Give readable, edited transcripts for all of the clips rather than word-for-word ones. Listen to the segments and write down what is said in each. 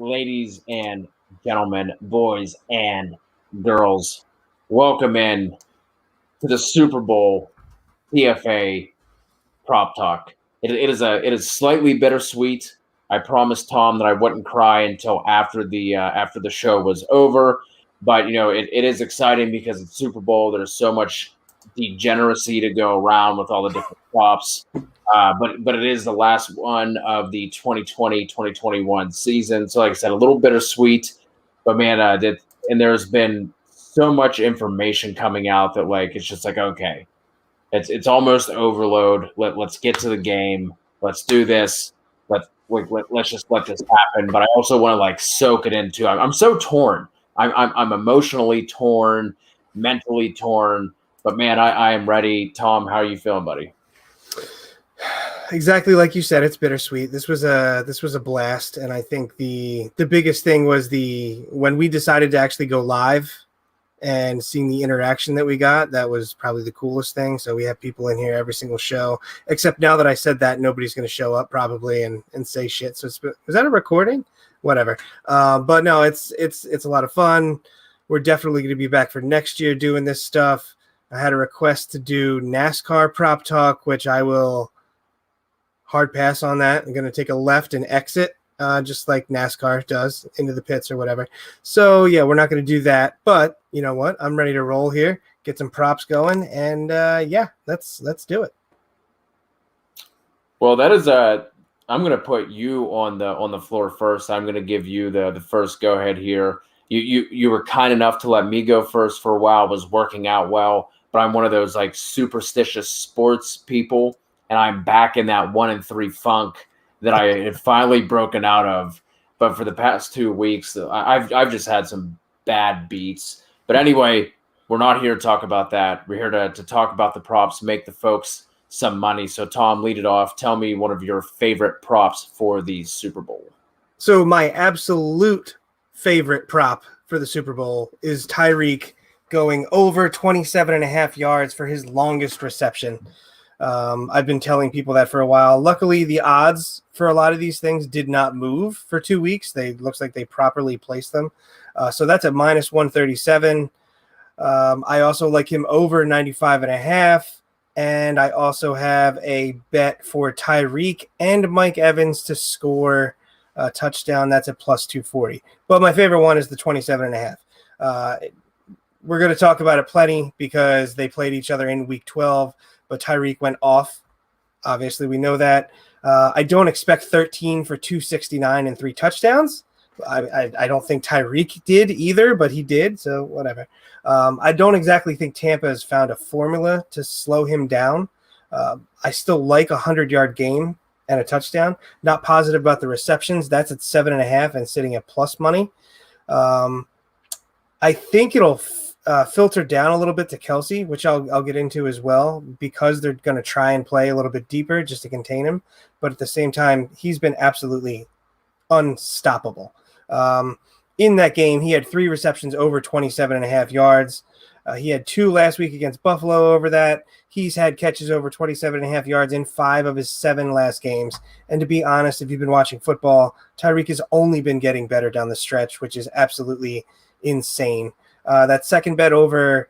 ladies and gentlemen, boys and girls, welcome in to the Super Bowl PFA prop talk. It is slightly bittersweet. I promised Tom that I wouldn't cry until after the show was over, but it is exciting because it's Super Bowl. There's so much degeneracy to go around with all the different props. But it is the last one of the 2020-2021 season. So like I said, a little bittersweet, but man, and there's been so much information coming out that like it's just like, okay, it's almost overload. Let's get to the game. Let's do this. Let's just let this happen. But I also want to like soak it into. I'm so torn. I'm emotionally torn, mentally torn. But man, I am ready. Tom, how are you feeling, buddy? Exactly like you said, it's bittersweet. This was a blast, and I think the biggest thing was when we decided to actually go live and seeing the interaction that we got. That was probably the coolest thing. So we have people in here every single show, except now that I said that, nobody's going to show up probably and say shit. So was that a recording? Whatever. But no, it's a lot of fun. We're definitely going to be back for next year doing this stuff. I had a request to do NASCAR prop talk, which I will hard pass on that. I'm going to take a left and exit, just like NASCAR does, into the pits or whatever. So, yeah, we're not going to do that. But you know what? I'm ready to roll here, get some props going, and, yeah, let's do it. Well, that is I'm going to put you on the floor first. I'm going to give you the first go ahead here. You were kind enough to let me go first for a while. It was working out well, but I'm one of those like superstitious sports people. And I'm back in that 1-3 funk that I had finally broken out of. But for the past 2 weeks, I've just had some bad beats. But anyway, we're not here to talk about that. We're here to talk about the props, make the folks some money. So, Tom, lead it off. Tell me one of your favorite props for the Super Bowl. So my absolute favorite prop for the Super Bowl is Tyreek going over 27.5 yards for his longest reception. I've been telling people that for a while. Luckily, the odds for a lot of these things did not move for 2 weeks. Looks like they properly placed them. So that's at minus 137. I also like him over 95.5. And I also have a bet for Tyreek and Mike Evans to score a touchdown. That's at plus 240. But my favorite one is the 27.5. We're going to talk about it plenty because they played each other in week 12. But Tyreek went off. Obviously, we know that. I don't expect 13 for 269 and 3 touchdowns. I don't think Tyreek did either, but he did, so whatever. I don't exactly think Tampa has found a formula to slow him down. I still like a 100-yard game and a touchdown. Not positive about the receptions. That's at 7.5 and sitting at plus money. I think it'll filter down a little bit to Kelsey, which I'll get into as well, because they're going to try and play a little bit deeper just to contain him. But at the same time, he's been absolutely unstoppable. In that game, he had 3 receptions over 27.5 yards. He had 2 last week against Buffalo over that. He's had catches over 27.5 yards in 5 of his 7 last games. And to be honest, if you've been watching football, Tyreek has only been getting better down the stretch, which is absolutely insane. That second bet over,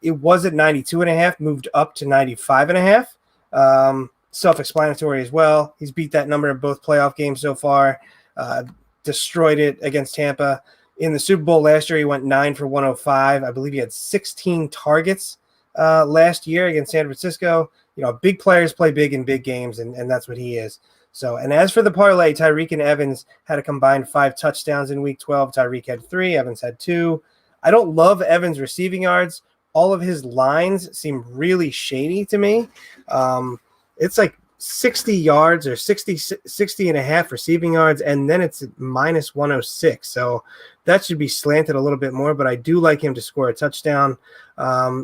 it was at 92.5, moved up to 95.5. Self-explanatory as well. He's beat that number in both playoff games so far. Destroyed it against Tampa. In the Super Bowl last year, he went 9 for 105. I believe he had 16 targets last year against San Francisco. You know, big players play big in big games, and that's what he is. So, and as for the parlay, Tyreek and Evans had a combined 5 touchdowns in week 12. Tyreek had 3, Evans had 2. I don't love Evans' receiving yards. All of his lines seem really shady to me. It's like 60 yards or 60 and a half receiving yards, and then it's minus 106. So that should be slanted a little bit more, but I do like him to score a touchdown.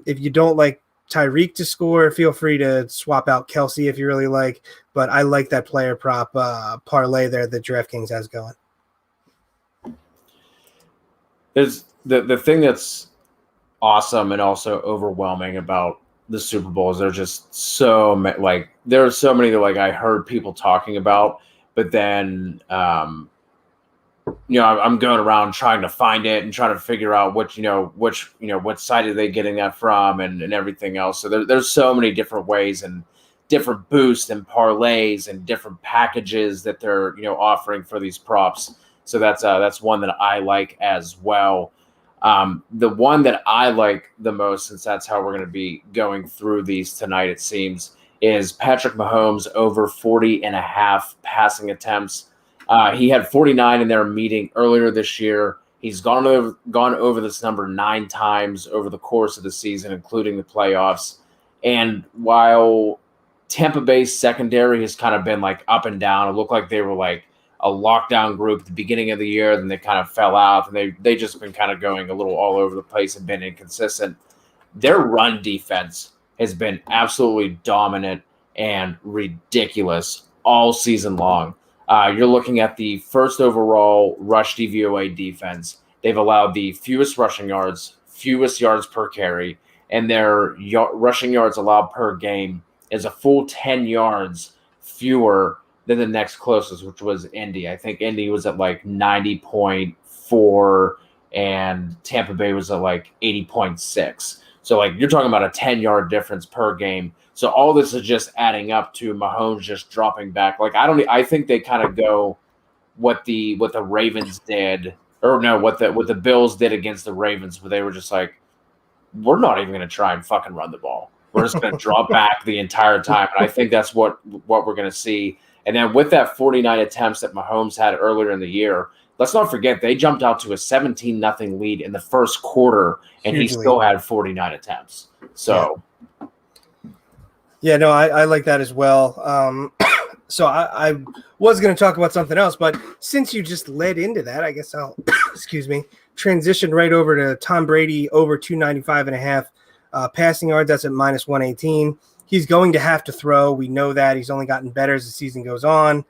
If you don't like Tyreek to score, feel free to swap out Kelsey if you really like, but I like that player prop parlay there that DraftKings has going. There's the thing that's awesome and also overwhelming about the Super Bowl is there's just so like there are so many that like I heard people talking about, but then I'm going around trying to find it and trying to figure out what site are they getting that from and everything else. So there's so many different ways and different boosts and parlays and different packages that they're offering for these props. So that's one that I like as well. The one that I like the most, since that's how we're going to be going through these tonight, it seems, is Patrick Mahomes over 40.5 passing attempts. He had 49 in their meeting earlier this year. He's gone over this number 9 times over the course of the season, including the playoffs. And while Tampa Bay's secondary has kind of been like up and down, it looked like they were like a lockdown group at the beginning of the year, then they kind of fell out, and they just been kind of going a little all over the place and been inconsistent. Their run defense has been absolutely dominant and ridiculous all season long. You're looking at the first overall rush DVOA defense. They've allowed the fewest rushing yards, fewest yards per carry, and their rushing yards allowed per game is a full 10 yards fewer than the next closest, which was Indy. I think Indy was at like 90.4 and Tampa Bay was at like 80.6. So like you're talking about a 10-yard difference per game. So all this is just adding up to Mahomes just dropping back. Like I think they kind of go what the Ravens did, or no, what the Bills did against the Ravens, where they were just like, we're not even going to try and fucking run the ball. We're just going to drop back the entire time. And I think that's what we're going to see. And then with that 49 attempts that Mahomes had earlier in the year, let's not forget they jumped out to a 17-0 lead in the first quarter, and he still had 49 attempts. So, yeah, no, I like that as well. So I was going to talk about something else, but since you just led into that, I guess I'll transition right over to Tom Brady over 295.5 passing yards. That's at minus 118. He's going to have to throw. We know that. He's only gotten better as the season goes on.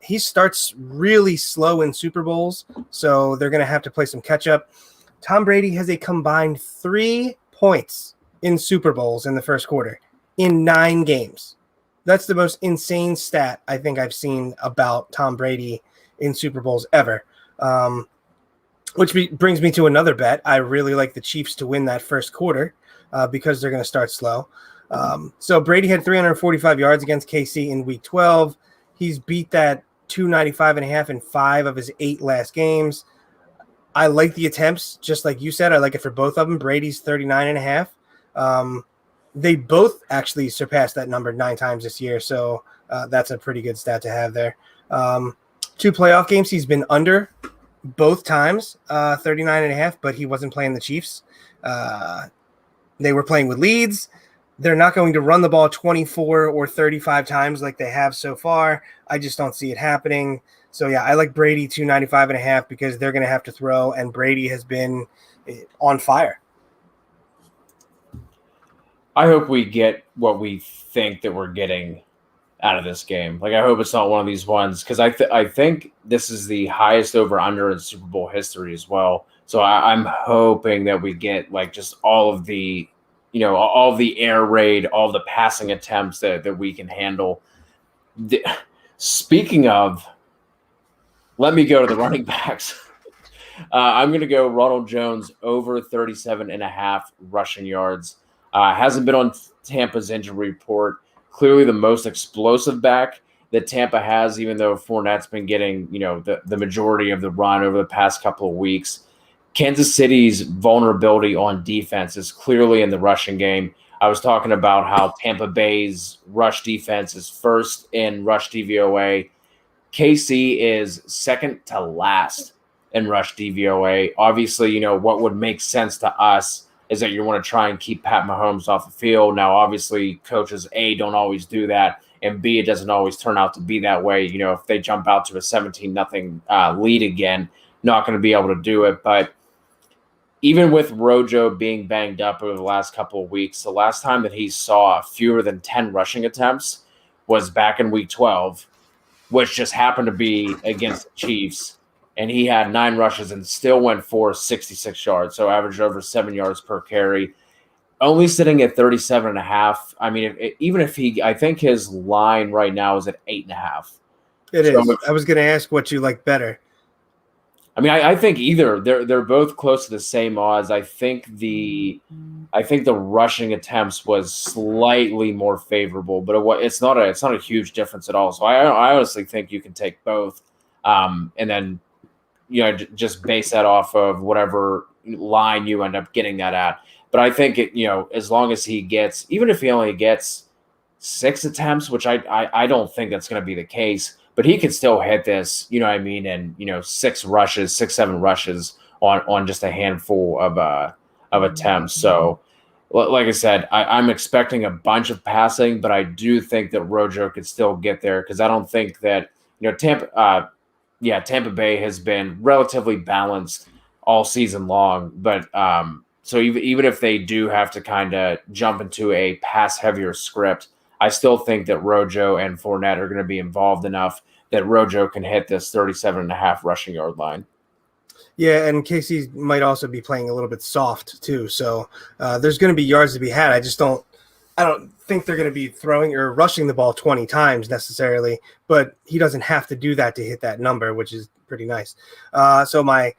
He starts really slow in Super Bowls, so they're going to have to play some catch up. Tom Brady has a combined 3 points in Super Bowls in the first quarter in 9 games. That's the most insane stat I think I've seen about Tom Brady in Super Bowls ever. Which brings me to another bet. I really like the Chiefs to win that first quarter because they're going to start slow. So Brady had 345 yards against KC in Week 12. He's beat that 295.5 in 5 of his 8 last games. I like the attempts, just like you said. I like it for both of them. Brady's 39.5. They both actually surpassed that number 9 times this year, so that's a pretty good stat to have there. 2 playoff games, he's been under both times, 39.5, but he wasn't playing the Chiefs. They were playing with leads. They're not going to run the ball 24 or 35 times like they have so far. I just don't see it happening. So, yeah, I like Brady 295.5 because they're going to have to throw, and Brady has been on fire. I hope we get what we think that we're getting out of this game. Like, I hope it's not one of these ones, because I think this is the highest over-under in Super Bowl history as well. So I'm hoping that we get, like, just all of the all the air raid, all the passing attempts that we can handle. Speaking of, let me go to the running backs. I'm going to go Ronald Jones over 37.5 rushing yards. Hasn't been on Tampa's injury report. Clearly the most explosive back that Tampa has, even though Fournette's been getting the majority of the run over the past couple of weeks. Kansas City's vulnerability on defense is clearly in the rushing game. I was talking about how Tampa Bay's rush defense is first in rush DVOA. KC is second to last in rush DVOA. Obviously, what would make sense to us is that you want to try and keep Pat Mahomes off the field. Now, obviously, coaches, A, don't always do that, and B, it doesn't always turn out to be that way. If they jump out to a 17-0 lead again, not going to be able to do it. But even with Rojo being banged up over the last couple of weeks, the last time that he saw fewer than 10 rushing attempts was back in Week 12, which just happened to be against the Chiefs. And he had 9 rushes and still went for 66 yards, so averaged over 7 yards per carry. Only sitting at 37.5. I mean, I think his line right now is at 8.5. It is. I was going to ask what you like better. I mean, I think either they're both close to the same odds. I think the rushing attempts was slightly more favorable, but it's not a huge difference at all. So I honestly think you can take both, and then just base that off of whatever line you end up getting that at. But I think as long as he gets, even if he only gets 6 attempts, which I don't think that's going to be the case, but he could still hit this, you know what I mean, and 7 rushes on just a handful of attempts. So, like I said, I'm expecting a bunch of passing, but I do think that Rojo could still get there because I don't think that Tampa Bay has been relatively balanced all season long, but so even if they do have to kind of jump into a pass heavier script, I still think that Rojo and Fournette are going to be involved enough that Rojo can hit this 37.5 rushing yard line. Yeah, and Casey might also be playing a little bit soft too, so there's going to be yards to be had. I don't think they're going to be throwing or rushing the ball 20 times necessarily, but he doesn't have to do that to hit that number, which is pretty nice. So my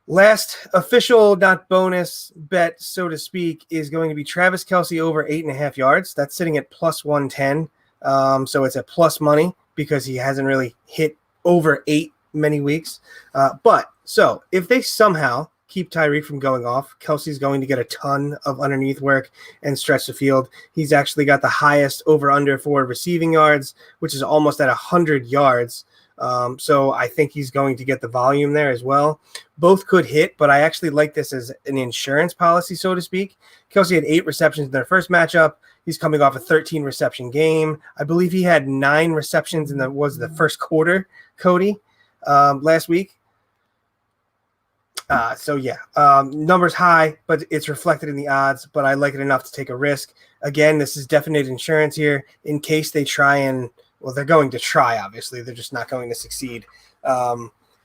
last official, not bonus bet, so to speak, is going to be Travis Kelce over 8.5 yards. That's sitting at plus 110. So it's a plus money because he hasn't really hit over 8 many weeks. So if they somehow keep Tyreek from going off, Kelce's going to get a ton of underneath work and stretch the field. He's actually got the highest over-under for receiving yards, which is almost at 100 yards. So I think he's going to get the volume there as well. Both could hit, but I actually like this as an insurance policy, so to speak. Kelce had 8 receptions in their first matchup. He's coming off a 13 reception game. I believe he had 9 receptions in the first quarter, Cody, last week. Numbers high, but it's reflected in the odds, but I like it enough to take a risk. Again, this is definite insurance here in case they try and, well, they're going to try, obviously. They're just not going to succeed.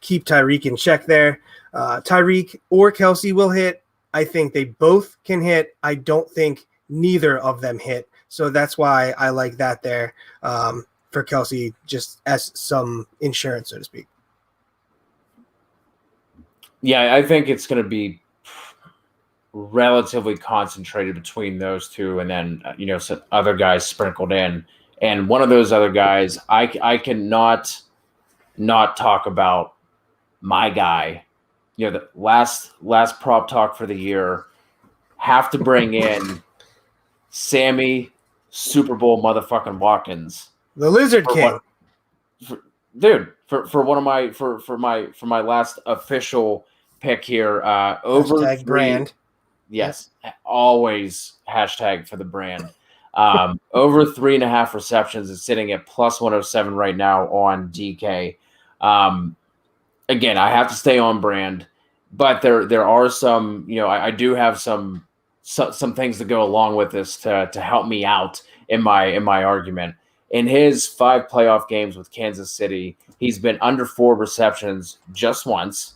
Keep Tyreek in check there. Tyreek or Kelce will hit. I think they both can hit. I don't think neither of them hit. So that's why I like that there for Kelce, just as some insurance, so to speak. Yeah, I think it's going to be relatively concentrated between those two, and then some other guys sprinkled in. And one of those other guys, I cannot not talk about my guy. The last prop talk for the year. Have to bring in Sammy Super Bowl motherfucking Watkins, the Lizard King, for one of my last official pick here. Over hashtag 3 brand. Yes, always hashtag for the brand. Over 3.5 receptions is sitting at plus 107 right now on DK. Again, I have to stay on brand, but there are some, I do have some things to go along with this to help me out in my argument. In his 5 playoff games with Kansas City, he's been under 4 receptions just once.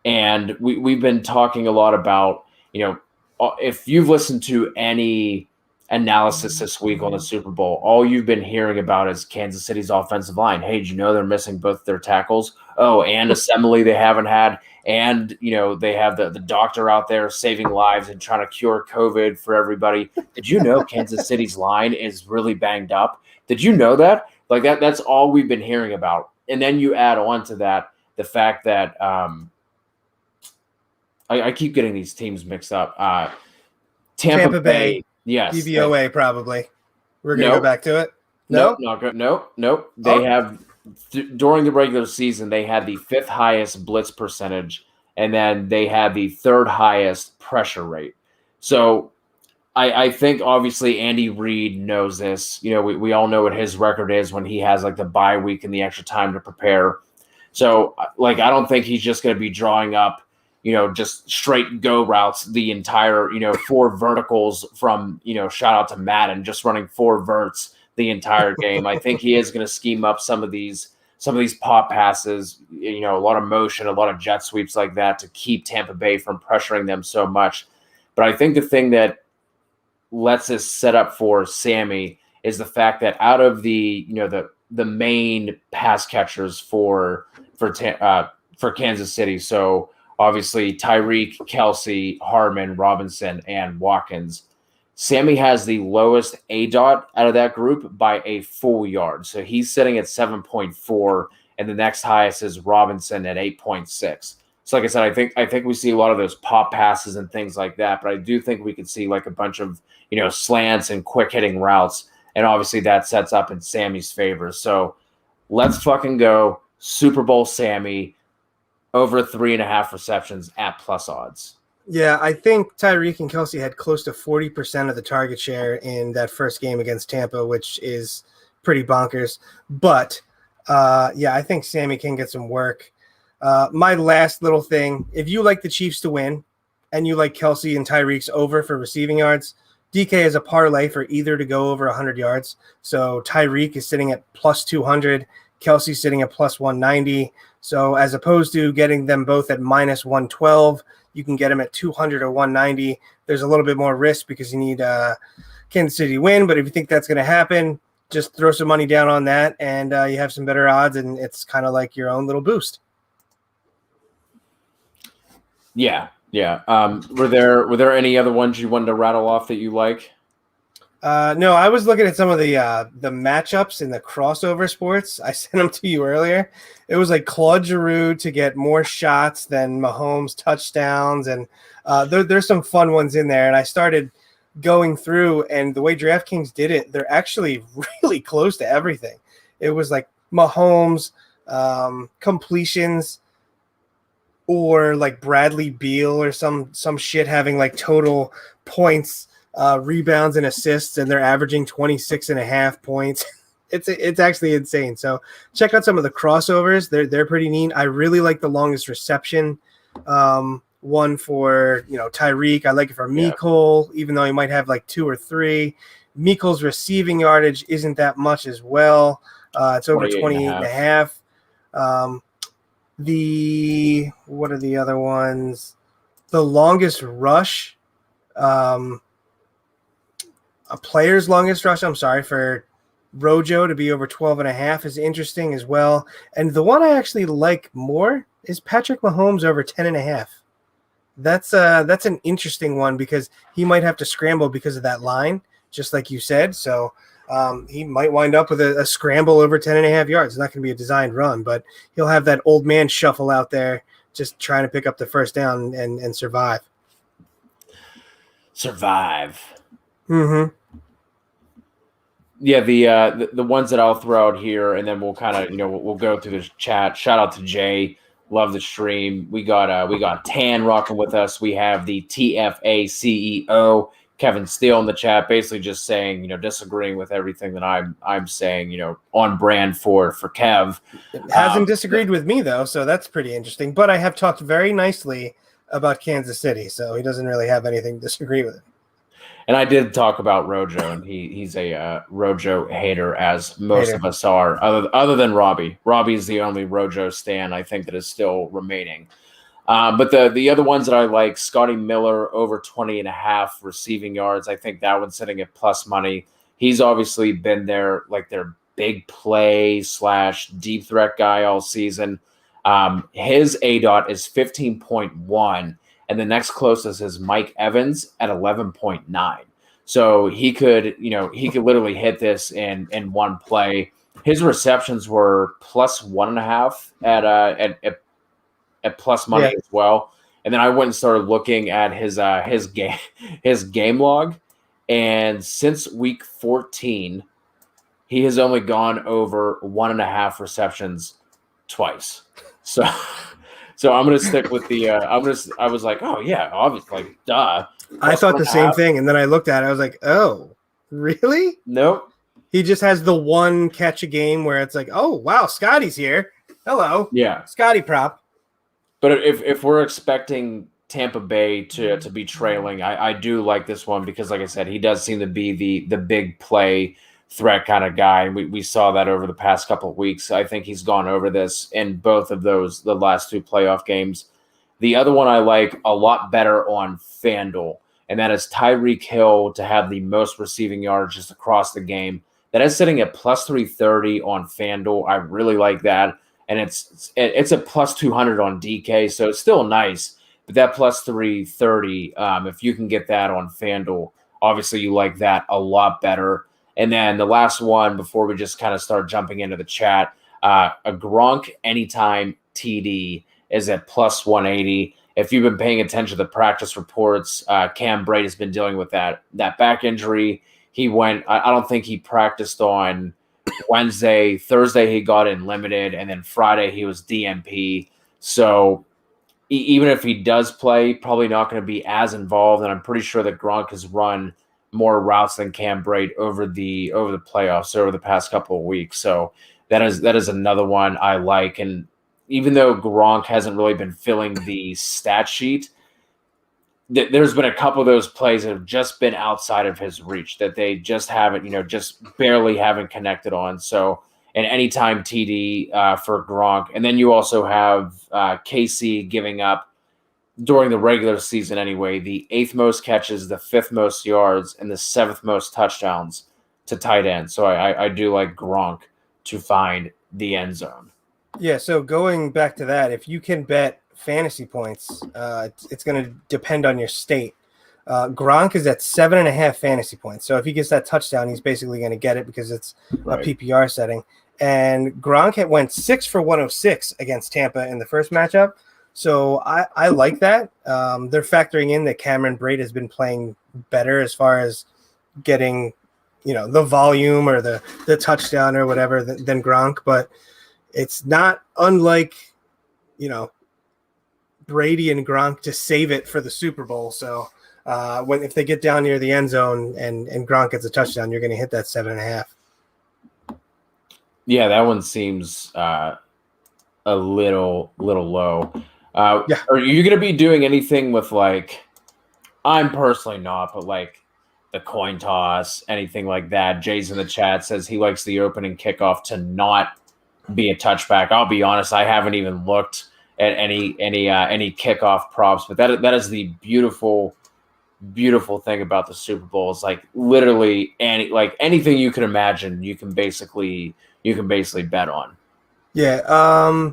And we've been talking a lot about, if you've listened to any analysis this week on the Super Bowl, all you've been hearing about is Kansas City's offensive line. Hey, did you know they're missing both their tackles? Oh, and assembly they haven't had. And, they have the doctor out there saving lives and trying to cure COVID for everybody. Did you know Kansas City's line is really banged up? Did you know that? Like that's all we've been hearing about. And then you add on to that the fact that I keep getting these teams mixed up. Tampa Bay. Yes. DVOA probably. We're going to go back to it? Nope. Nope. They have, during the regular season, they had the 5th highest blitz percentage, and then they had the 3rd highest pressure rate. So I think, obviously, Andy Reid knows this. We all know what his record is when he has, like, the bye week and the extra time to prepare. So, I don't think he's just going to be drawing up, just straight go routes the entire, 4 verticals from, shout out to Madden, just running 4 verts the entire game. I think he is going to scheme up some of these pop passes, a lot of motion, a lot of jet sweeps like that to keep Tampa Bay from pressuring them so much. But I think the thing that lets this set up for Sammy is the fact that out of the main pass catchers for for Kansas City. So obviously Tyreek, Kelsey, Harmon, Robinson, and Watkins. Sammy has the lowest ADOT out of that group by a full yard. So he's sitting at 7.4, and the next highest is Robinson at 8.6. So like I said, I think we see a lot of those pop passes and things like that, but I do think we could see like a bunch of, slants and quick hitting routes. And obviously that sets up in Sammy's favor. So let's fucking go Super Bowl Sammy over 3.5 receptions at plus odds. Yeah, I think Tyreek and Kelsey had close to 40% of the target share in that first game against Tampa, which is pretty bonkers. But, I think Sammy can get some work. My last little thing, if you like the Chiefs to win and you like Kelsey and Tyreek's over for receiving yards, DK is a parlay for either to go over 100 yards. So Tyreek is sitting at plus 200, Kelsey's sitting at plus 190. So as opposed to getting them both at minus 112, you can get them at 200 or 190. There's a little bit more risk because you need Kansas City to win. But if you think that's going to happen, just throw some money down on that, and you have some better odds, and it's kind of like your own little boost. Yeah. Were there any other ones you wanted to rattle off that you like? No, I was looking at some of the matchups in the crossover sports. I sent them to you earlier. It was like Claude Giroux to get more shots than Mahomes touchdowns, and there's some fun ones in there. And I started going through, and the way DraftKings did it, they're actually really close to everything. It was like Mahomes completions, or like Bradley Beal or some shit having like total points, rebounds and assists, and they're averaging 26.5 points. It's actually insane. So check out some of the crossovers. They're pretty neat. I really like the longest reception one for Tyreek. I like it for Mecole, even though he might have like 2 or 3. Mecole's receiving yardage isn't that much as well. It's over 28.5. What are the other ones? The longest rush, a player's longest rush, I'm sorry, for Rojo to be over 12.5 is interesting as well. And the one I actually like more is Patrick Mahomes over 10.5. That's an interesting one because he might have to scramble because of that line, just like you said. So he might wind up with a scramble over 10.5 yards. It's not going to be a designed run, but he'll have that old man shuffle out there just trying to pick up the first down and survive. Survive. Mm-hmm. Yeah, the ones that I'll throw out here, and then we'll kind of we'll go through this chat. Shout out to Jay, love the stream. We got Tan rocking with us. We have the TFA CEO Kevin Steele in the chat, basically just saying disagreeing with everything that I'm saying, on brand for Kev. It hasn't disagreed with me though, so that's pretty interesting. But I have talked very nicely about Kansas City, so he doesn't really have anything to disagree with it. And I did talk about Rojo, and he's a Rojo hater, as most of us are, other than Robbie. Robbie's the only Rojo stan I think that is still remaining. But the other ones that I like, Scotty Miller over 20.5 receiving yards. I think that one's sitting at plus money. He's obviously been their big play / deep threat guy all season. His ADOT is 15.1. And the next closest is Mike Evans at 11.9. So he could literally hit this in one play. His receptions were plus 1.5 at plus money as well. And then I went and started looking at his game log, and since week 14, he has only gone over 1.5 receptions twice. So I'm gonna stick with the. I was like, oh yeah, obviously, like, duh. I thought the same thing, and then I looked at it. I was like, oh, really? Nope. He just has the one catch a game where it's like, oh wow, Scotty's here. Hello. Yeah. Scotty prop. But if we're expecting Tampa Bay to be trailing, I do like this one because, like I said, he does seem to be the big play threat kind of guy. We saw that over the past couple of weeks. I think he's gone over this in both of the last 2 playoff games. The other one I like a lot better on FanDuel, and that is Tyreek Hill to have the most receiving yards just across the game. That is sitting at plus 330 on FanDuel. I really like that. and it's a plus 200 on DK, so it's still nice. But that plus 330, if you can get that on FanDuel, obviously you like that a lot better. And then the last one before we just kind of start jumping into the chat, a Gronk anytime TD is at plus 180. If you've been paying attention to the practice reports, Cam Brate has been dealing with that back injury. He went, I don't think he practiced on Wednesday. Thursday he got in limited, and then Friday he was DNP. So even if he does play, probably not going to be as involved. And I'm pretty sure that Gronk has run more routes than Cam Brate over the playoffs, over the past couple of weeks. So that is another one I like. And even though Gronk hasn't really been filling the stat sheet, there's been a couple of those plays that have just been outside of his reach that they just haven't, just barely haven't connected on. So an anytime TD for Gronk. And then you also have KC giving up during the regular season anyway, the 8th most catches, the 5th most yards, and the 7th most touchdowns to tight end. So I do like Gronk to find the end zone. Yeah, so going back to that, if you can bet fantasy points, it's going to depend on your state. Gronk is at 7.5 fantasy points. So if he gets that touchdown, he's basically going to get it because it's right. A PPR setting. And Gronk went 6 for 106 against Tampa in the first matchup. So I like that. They're factoring in that Cameron Brate has been playing better as far as getting, the volume or the touchdown or whatever than Gronk. But it's not unlike, Brady and Gronk to save it for the Super Bowl. So if they get down near the end zone and Gronk gets a touchdown, you're going to hit that 7.5. Yeah, that one seems a little low. Yeah. Are you going to be doing anything with I'm personally not, but the coin toss, anything like that? Jay's in the chat says he likes the opening kickoff to not be a touchback. I'll be honest, I haven't even looked at any kickoff props, but that is the beautiful thing about the Super Bowl. It's literally anything you can imagine, you can basically bet on. Yeah,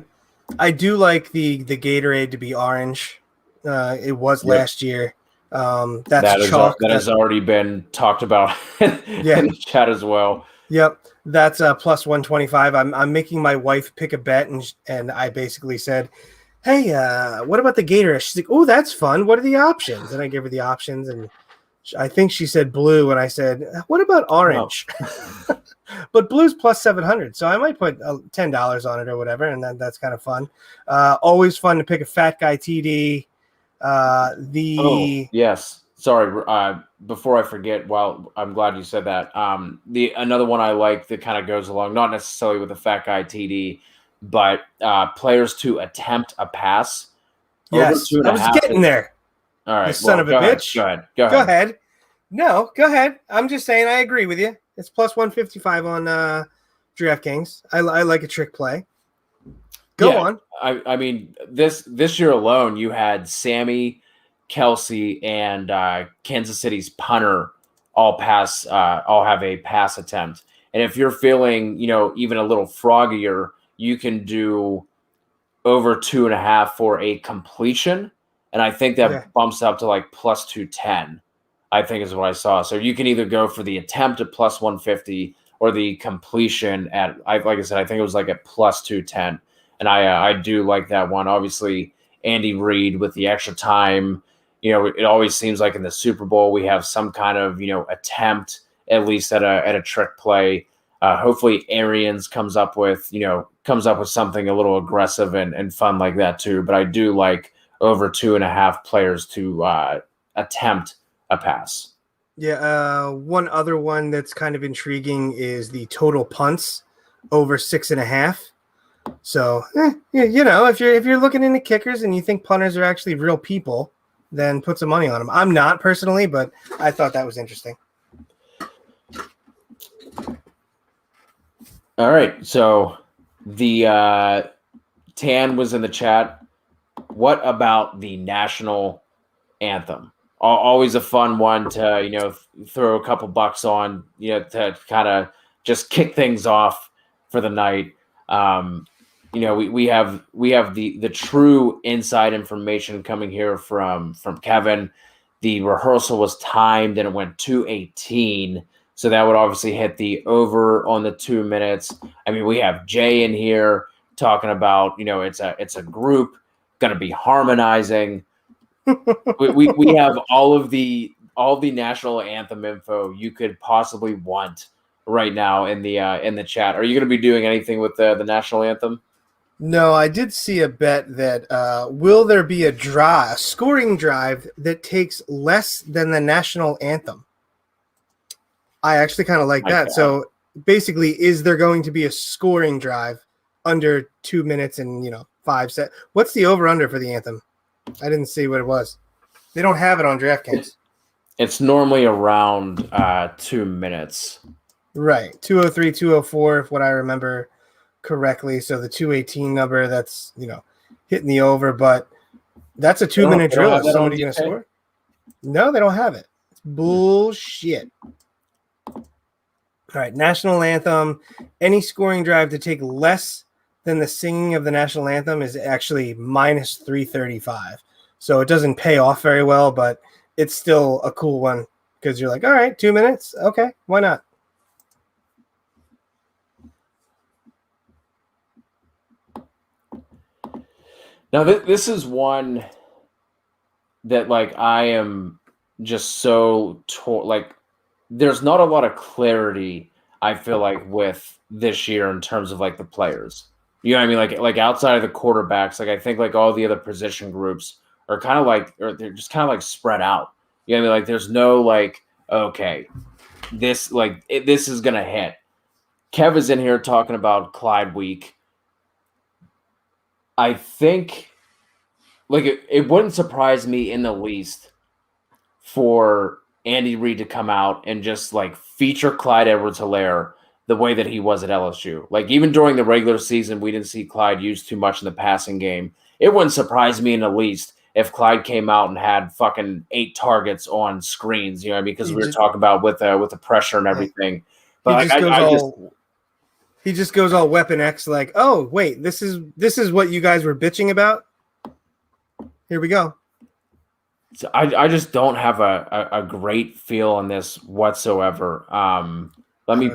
I do like the Gatorade to be orange. It was last year. That's chalk. That has already been talked about in the chat as well. Yep, that's plus 125. I'm making my wife pick a bet, and I basically said, "Hey, what about the Gatorade?" She's like, "Oh, that's fun. What are the options?" And I gave her the options, and I think she said blue, and I said, "What about orange?" Oh. But blue's plus 700, so I might put $10 on it or whatever, and that's kind of fun. Always fun to pick a fat guy TD. Yes. Sorry, before I forget, well, I'm glad you said that. Another one I like that kind of goes along, not necessarily with the fat guy TD, but players to attempt a pass. Yes, I was getting there. All right, son of a bitch. Go ahead. No, go ahead. I'm just saying I agree with you. It's plus 155 on DraftKings. I like a trick play. Go on. I mean, this year alone, you had Sammy, Kelsey, and Kansas City's punter all have a pass attempt. And if you're feeling, even a little froggier, you can do over 2.5 for a completion. And I think that bumps up to plus 210, I think is what I saw. So you can either go for the attempt at plus 150 or the completion at, like I said, I think it was at plus 210. And I do like that one. Obviously, Andy Reid with the extra time, it always seems like in the Super Bowl we have some kind of, attempt at least at a trick play. Hopefully Arians comes up with something a little aggressive and fun like that too. But I do like over 2.5 players to attempt a pass. Yeah. One other one that's kind of intriguing is the total punts over 6.5. So, if you're looking into kickers and you think punters are actually real people, then put some money on them. I'm not personally, but I thought that was interesting. All right. So the Tan was in the chat. What about the national anthem? Always a fun one to, throw a couple bucks on, to kind of just kick things off for the night. we have the true inside information coming here from Kevin. The rehearsal was timed and it went 2:18. So that would obviously hit the over on the 2 minutes. I mean, we have Jay in here talking about, it's a group going to be harmonizing. we have all of the national anthem info you could possibly want right now in the chat. Are you going to be doing anything with the national anthem? No, I did see a bet that will there be a scoring drive that takes less than the national anthem? I actually kind of like that. God. So basically, is there going to be a scoring drive under 2 minutes and 5 sets? What's the over/under for the anthem? I didn't see what it was. They don't have it on DraftKings. It's normally around 2 minutes. Right, 203, 204, if what I remember correctly. So the 218 number, that's hitting the over, but that's a 2 minute drill. Is somebody going to score? No, they don't have it. It's bullshit. All right, national anthem. Any scoring drive to take less than the singing of the national anthem is actually minus 335. So it doesn't pay off very well, but it's still a cool one because you're like, all right, 2 minutes. Okay, why not? Now, this is one that, I am just so there's not a lot of clarity, I feel like, with this year in terms of, the players. You know what I mean? Like outside of the quarterbacks, I think, all the other position groups are kind of or they're just kind of, spread out. You know what I mean? There's no, okay, this, this is going to hit. Kev is in here talking about Clyde week. I think, it wouldn't surprise me in the least for Andy Reid to come out and just, feature Clyde Edwards-Helaire the way that he was at LSU. Even during the regular season, we didn't see Clyde used too much in the passing game. It wouldn't surprise me in the least if Clyde came out and had fucking 8 targets on screens, you know what I mean? Because we were talking about with the pressure and everything. But he just goes all Weapon X, oh wait, this is what you guys were bitching about. Here we go. So I just don't have a great feel on this whatsoever. Let me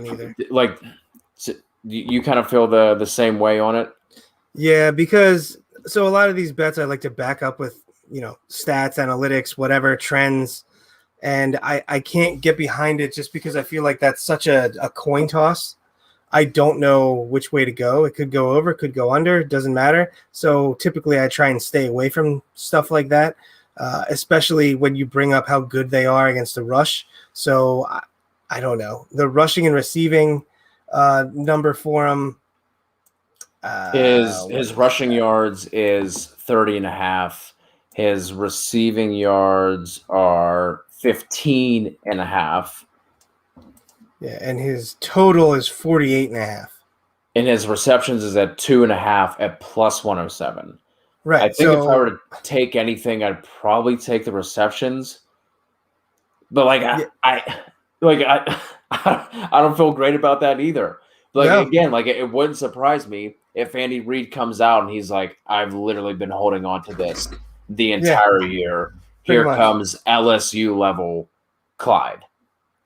so you kind of feel the same way on it. Yeah, because so a lot of these bets I like to back up with stats, analytics, whatever, trends, and I can't get behind it just because I feel like that's such a coin toss. I don't know which way to go. It could go over, could go under, it doesn't matter. So typically I try and stay away from stuff like that, especially when you bring up how good they are against the rush. So I don't know. The rushing and receiving number for him. His rushing yards is 30.5. His receiving yards are 15.5. Yeah, and his total is 48.5. And his receptions is at 2.5 at plus 107. Right. I think if I were to take anything, I'd probably take the receptions. But I don't feel great about that either. But again, it wouldn't surprise me if Andy Reid comes out and he's like, I've literally been holding on to this the entire year. Here comes LSU level Clyde.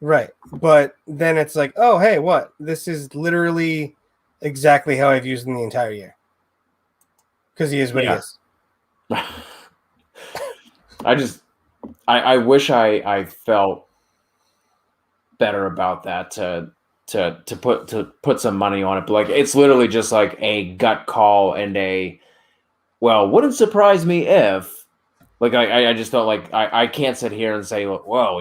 Right. But then it's like, oh, hey, what? This is literally exactly how I've used him the entire year. Because he is what he is. I wish I felt better about that to put some money on it. But it's literally just a gut call and wouldn't surprise me if I just don't I can't sit here and say, well,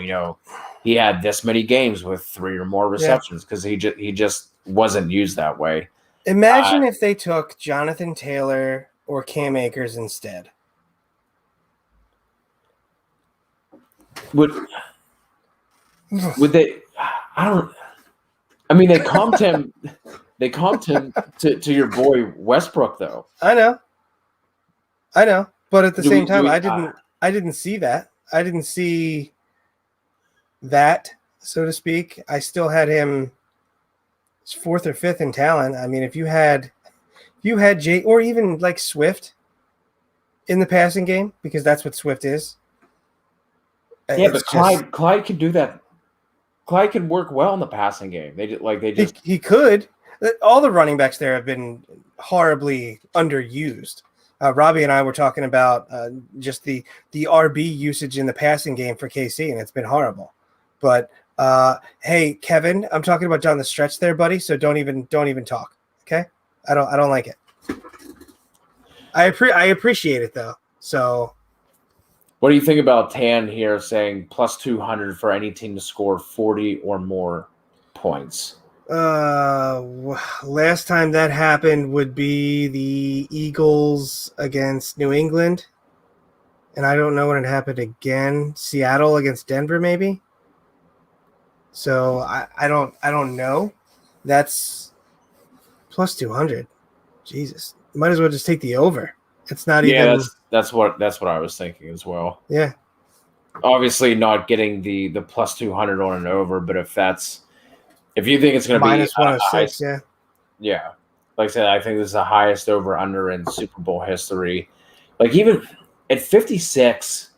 he had this many games with 3 or more receptions because he just wasn't used that way. Imagine if they took Jonathan Taylor or Cam Akers instead. Would they? I mean, they comped him. They comped him to your boy Westbrook, though. I know, but at the same time, I didn't see that. I didn't see that, so to speak. I still had him 4th or 5th in talent. I mean, if you had you had Jay or even like Swift in the passing game, because that's what Swift is. Yeah, It's but just Clyde could do that. Clyde can work well in the passing game. They just he could. All the running backs there have been horribly underused. Robbie and I were talking about just the RB usage in the passing game for KC, and it's been horrible. But hey, Kevin, I'm talking about down the stretch there, buddy. So don't even talk. Okay, I don't like it. I appreciate it though. So what do you think about Tan here saying plus 200 for any team to score 40 or more points? last time that happened would be the Eagles against New England, and I don't know when it happened again. Seattle against Denver, maybe. So I don't know. That's plus 200. Jesus, might as well just take the over. It's not even. That's what I was thinking as well. Yeah. Obviously, not getting the plus 200 on and over, but if you think it's going to be Minus 106, yeah. Yeah. Like I said, I think this is the highest over under in Super Bowl history. Like even at 56,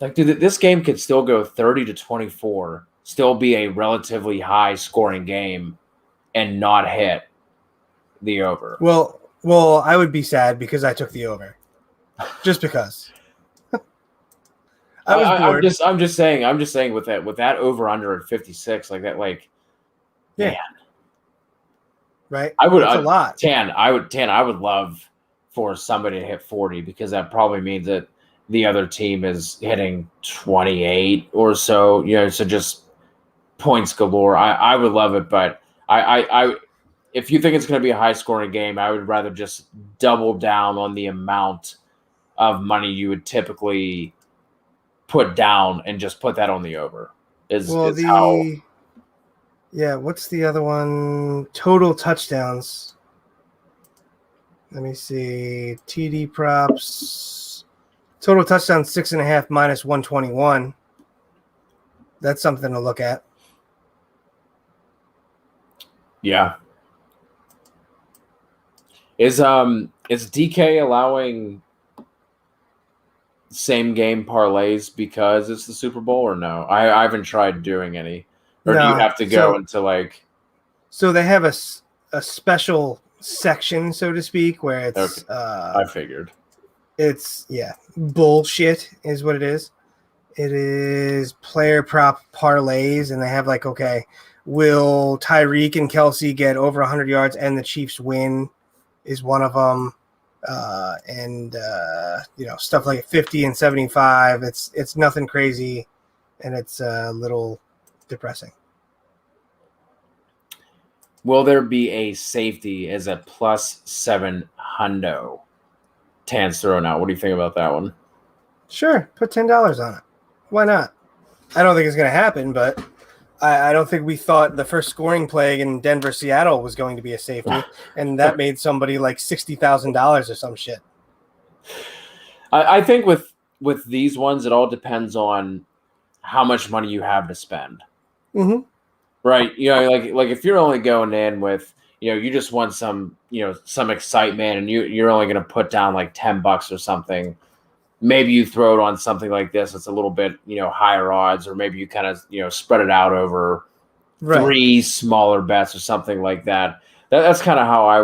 like dude, this game could still go 30-24, still be a relatively high scoring game and not hit the over. Well, I would be sad because I took the over. Just because. I was bored. I'm just saying with that over under at 56, like that, like yeah. Man. Right. I would That's a lot. I would love for somebody to hit 40, because that probably means that the other team is hitting 28 or so, so just points galore. I would love it, but I if you think it's going to be a high scoring game, I would rather just double down on the amount of money you would typically put down and just put that on the over. Yeah, what's the other one? Total touchdowns. Let me see. TD props. Total touchdowns 6.5 minus 121. That's something to look at. Yeah. Is DK allowing same game parlays because it's the Super Bowl, or no? I haven't tried doing any. Or do you have to go into like? So they have a special section, so to speak, where it's. Okay. I figured. It's bullshit is what it is. It is player prop parlays, and they have like, okay, will Tyreek and Kelsey get over 100 yards and the Chiefs win? Is one of them, and stuff like 50 and 75. It's nothing crazy, and it's a little depressing. Will there be a safety as a plus 700? Tan's thrown out. What do you think about that one? Sure, put $10 on it. Why not? I don't think it's going to happen, but I don't think we thought the first scoring play in Denver, Seattle was going to be a safety, and that made somebody like $60,000 or some shit. I think with these ones, it all depends on how much money you have to spend. Mm-hmm. Right. Like if you're only going in with, you just want some excitement, and you're only going to put down like $10 or something. Maybe you throw it on something like this. It's a little bit, higher odds, or maybe you kind of, spread it out over 3 smaller bets or something like that. That's kind of how I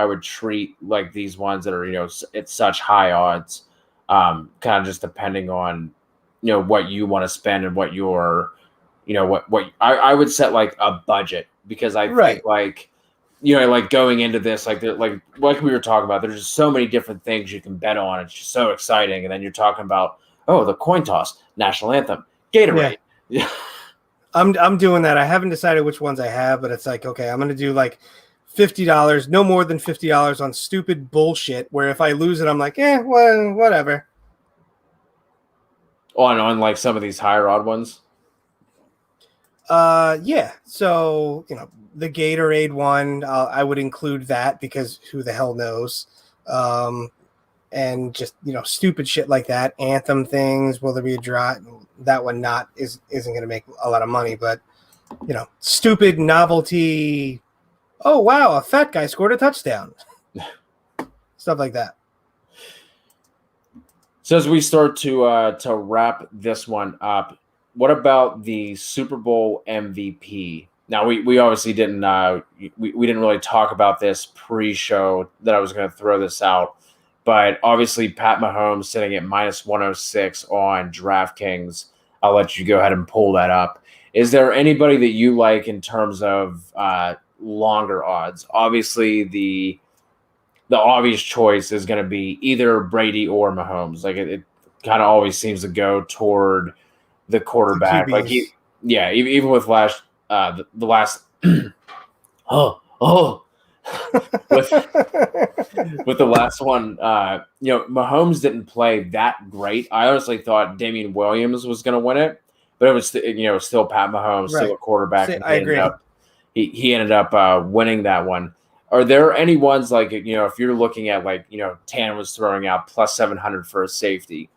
would treat like these ones that are, it's such high odds, kind of just depending on, what you want to spend and what your, what I would set like a budget, because I think like, like going into this, like we were talking about, there's just so many different things you can bet on. It's just so exciting. And then you're talking about, the coin toss, national anthem, Gatorade. Yeah. I'm doing that. I haven't decided which ones I have, but it's like, okay, I'm going to do like $50, no more than $50 on stupid bullshit, where if I lose it, I'm like, well, whatever. On like some of these higher odd ones. Yeah. So, the Gatorade one, I would include that, because who the hell knows? And just, stupid shit like that. Anthem things. Will there be a draw? That one isn't going to make a lot of money, but, stupid novelty oh, wow, a fat guy scored a touchdown. Stuff like that. So as we start to wrap this one up, what about the Super Bowl MVP? Now we obviously didn't we didn't really talk about this pre-show that I was going to throw this out, but obviously Pat Mahomes sitting at -106 on DraftKings. I'll let you go ahead and pull that up. Is there anybody that you like in terms of longer odds? Obviously the obvious choice is going to be either Brady or Mahomes. Like it kind of always seems to go toward the quarterback. The Like QBs. even with the last oh with with the last one, Mahomes didn't play that great. I honestly thought Damian Williams was going to win it, but it was still Pat Mahomes, still Right. a quarterback, and I agree. he ended up winning that one. Are there any ones like if you're looking at Tan was throwing out +700 for a safety?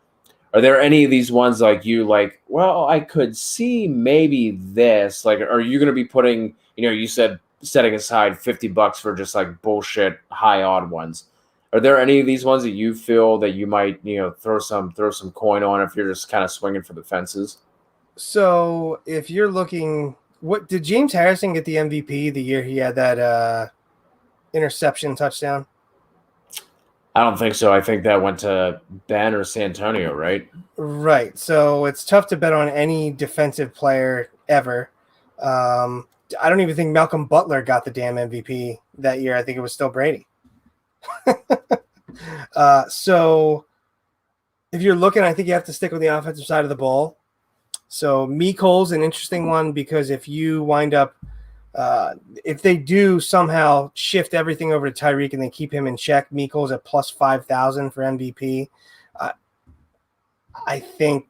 Are there any of these ones like you like? Well, I could see maybe this. Like, are you going to be putting? You said setting aside $50 for just like bullshit high odd ones. Are there any of these ones that you feel that you might throw some coin on if you're just kind of swinging for the fences? So if you're looking, what did James Harrison get the MVP the year he had that interception touchdown? I don't think so. I think that went to Ben or Santonio, right? Right. So it's tough to bet on any defensive player ever. I don't even think Malcolm Butler got the damn MVP that year. I think it was still Brady. So if you're looking, I think you have to stick with the offensive side of the ball. So Mecole's an interesting one because if you wind up, if they do somehow shift everything over to Tyreek and they keep him in check, Mecole's at +5,000 for MVP. I think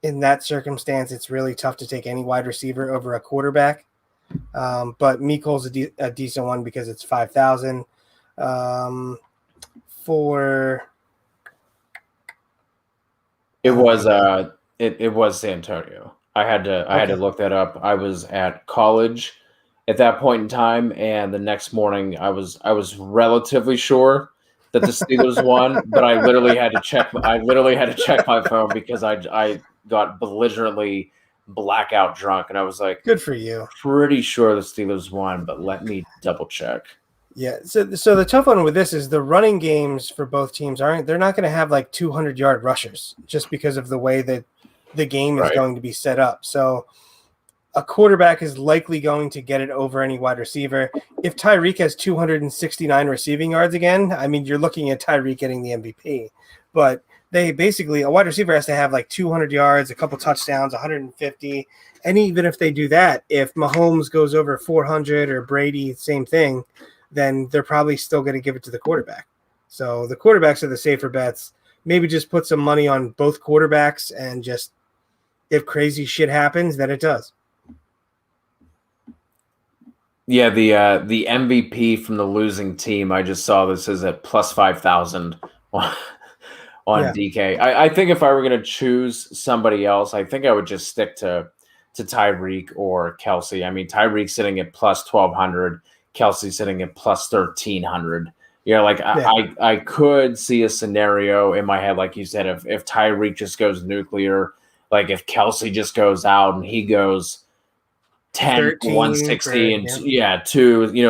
in that circumstance, it's really tough to take any wide receiver over a quarterback. But Mecole's a decent one because it's 5,000. For It was it was San Antonio. I had to look that up. I was at college at that point in time, and the next morning I was relatively sure that the Steelers won, but I literally had to check. I literally had to check my phone because I got belligerently blackout drunk, and I was like, good for you. pretty sure the Steelers won, but let me double check. Yeah. So the tough one with this is the running games for both teams they're not going to have like 200-yard rushers just because of the way that the game is Right. going to be set up. So a quarterback is likely going to get it over any wide receiver. If Tyreek has 269 receiving yards again, I mean, you're looking at Tyreek getting the MVP. But they basically, a wide receiver has to have like 200 yards, a couple touchdowns, 150. And even if they do that, if Mahomes goes over 400 or Brady, same thing, then they're probably still going to give it to the quarterback. So the quarterbacks are the safer bets. Maybe just put some money on both quarterbacks and just if crazy shit happens, then it does. Yeah, the MVP from the losing team. I just saw this is at +5,000 on DK. I think if I were going to choose somebody else, I think I would just stick to Tyreek or Kelsey. I mean, Tyreek sitting at +1,200, Kelsey sitting at +1,300. I could see a scenario in my head, like you said, if Tyreek just goes nuclear, like if Kelsey just goes out and he goes 10 160 and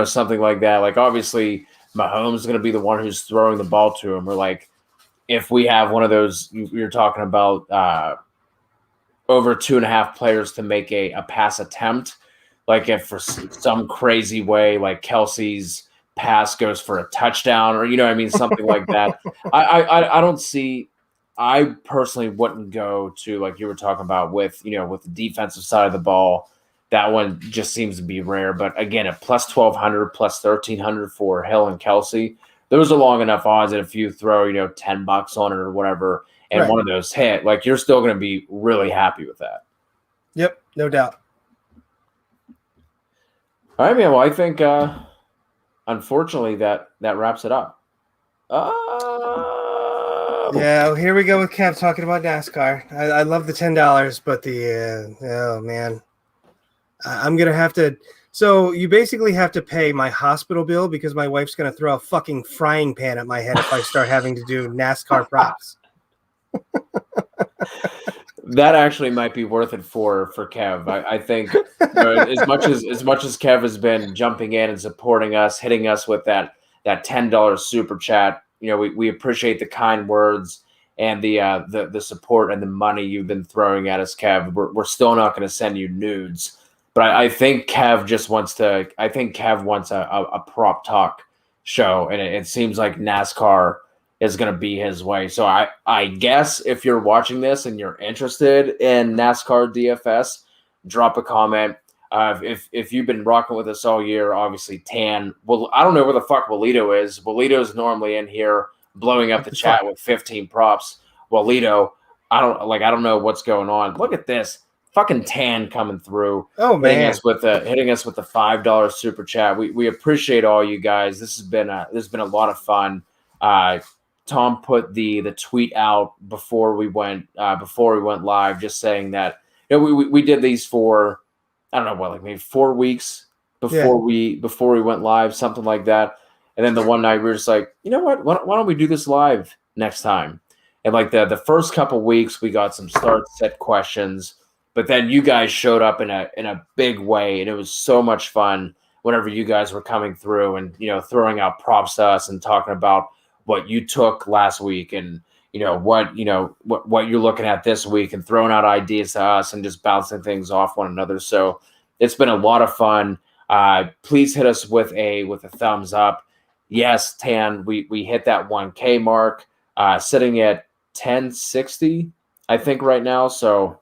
something like that. Like obviously Mahomes is going to be the one who's throwing the ball to him. Or like if we have one of those you're talking about over 2.5 players to make a pass attempt, like if for some crazy way like Kelsey's pass goes for a touchdown or something like that. I don't see. I personally wouldn't go to like you were talking about with the defensive side of the ball. That one just seems to be rare. But again, at +1,200, +1,300 for Hill and Kelsey, those are long enough odds that if you throw, $10 on it or whatever, and one of those hit, like you're still going to be really happy with that. Yep, no doubt. All right, man. Well, I think unfortunately that wraps it up. Yeah, here we go with Kev talking about NASCAR. I love the $10, but oh man. I'm going to have to So you basically have to pay my hospital bill because my wife's going to throw a fucking frying pan at my head if I start having to do NASCAR props. That actually might be worth it for Kev. I think as much as Kev has been jumping in and supporting us, hitting us with that $10 super chat. We appreciate the kind words and the support and the money you've been throwing at us, Kev. We're still not going to send you nudes, but I think Kev just wants to. I think Kev wants a prop talk show, and it seems like NASCAR is going to be his way. So I guess if you're watching this and you're interested in NASCAR DFS, drop a comment. If you've been rocking with us all year, obviously Tan. Well, I don't know where the fuck Walito is. Walito's normally in here blowing up the chat with 15 props. Walito, I don't know what's going on. Look at this. Fucking Tan coming through. Oh man, hitting us with the $5 super chat. We appreciate all you guys. This has been a lot of fun. Tom put the tweet out before we went live, just saying that we did these for I don't know what, like maybe 4 weeks before we went live, something like that. And then the one night we were just like, you know what? Why don't we do this live next time? And like the first couple weeks, we got some start set questions, but then you guys showed up in a big way, and it was so much fun whenever you guys were coming through and throwing out props to us and talking about what you took last week and what you're looking at this week and throwing out ideas to us and just bouncing things off one another. So it's been a lot of fun. Please hit us with a thumbs up. Yes, Tan, we hit that 1K mark, sitting at 1060, I think right now. So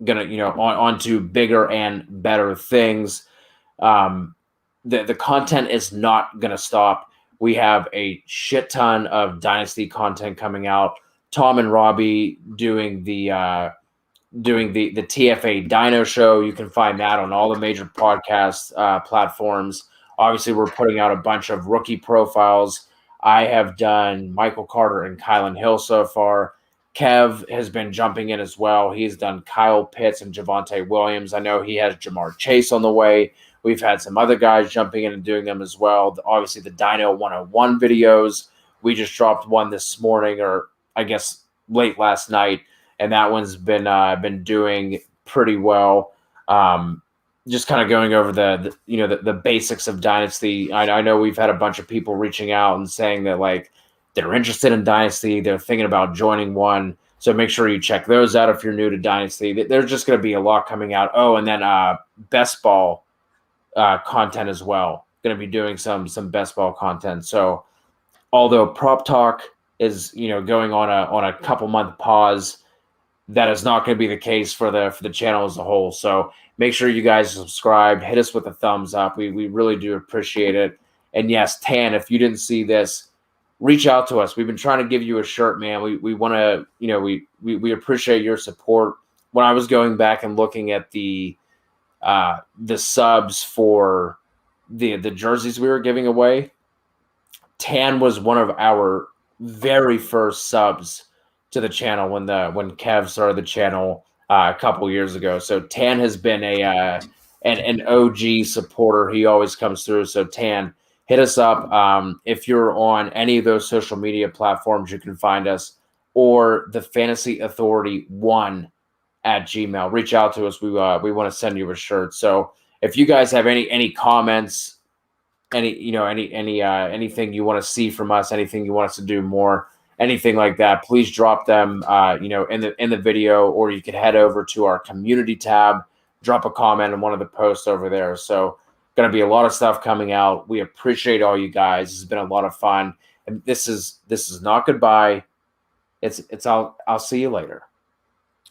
gonna on to bigger and better things. The content is not gonna stop. We have a shit ton of Dynasty content coming out. Tom and Robbie doing the TFA Dino Show. You can find that on all the major podcast platforms. Obviously, we're putting out a bunch of rookie profiles. I have done Michael Carter and Kylan Hill so far. Kev has been jumping in as well. He's done Kyle Pitts and Javonte Williams. I know he has Jamar Chase on the way. We've had some other guys jumping in and doing them as well. Obviously, the Dino 101 videos. We just dropped one this morning, or I guess late last night, and that one's been doing pretty well. Just kind of going over the basics of Dynasty. I know we've had a bunch of people reaching out and saying that like they're interested in Dynasty, they're thinking about joining one. So make sure you check those out if you're new to Dynasty. There's just going to be a lot coming out. Oh, and then best ball content as well. Going to be doing some best ball content. So although Prop Talk is going on a couple month pause, that is not going to be the case for the channel as a whole. So make sure you guys subscribe, hit us with a thumbs up. We really do appreciate it. And yes, Tan, if you didn't see this, reach out to us. We've been trying to give you a shirt, man. We want to, we appreciate your support. When I was going back and looking at the subs for the jerseys we were giving away, Tan was one of our very first subs to the channel when Kev started the channel a couple years ago. So Tan has been an OG supporter. He always comes through. So Tan, hit us up. If you're on any of those social media platforms, you can find us, or the Fantasy Authority 1 at Gmail. Reach out to us. We want to send you a shirt. So if you guys have any comments, anything you want to see from us, anything you want us to do more, anything like that, please drop them in the video, or you can head over to our community tab, drop a comment on one of the posts over there. So going to be a lot of stuff coming out. We appreciate all you guys. It's been a lot of fun. And this is not goodbye. It's I'll see you later.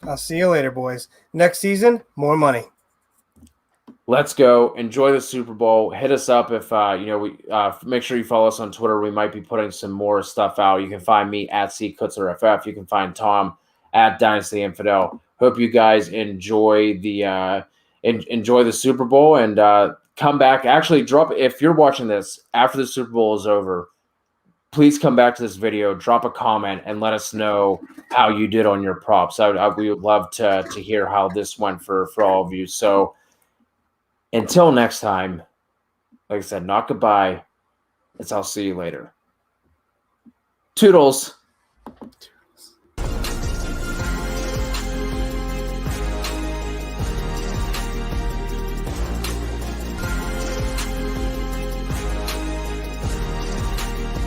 I'll see you later, boys. Next season, more money. Let's go. Enjoy the Super Bowl. Hit us up if make sure you follow us on Twitter. We might be putting some more stuff out. You can find me at CKutzerFF. You can find Tom at Dynasty Infidel. Hope you guys enjoy the Super Bowl and come back. Actually, if you're watching this after the Super Bowl is over, please come back to this video, drop a comment, and let us know how you did on your props. We would love to hear how this went for all of you. So Until next time, like I said, not goodbye. I'll see you later. Toodles.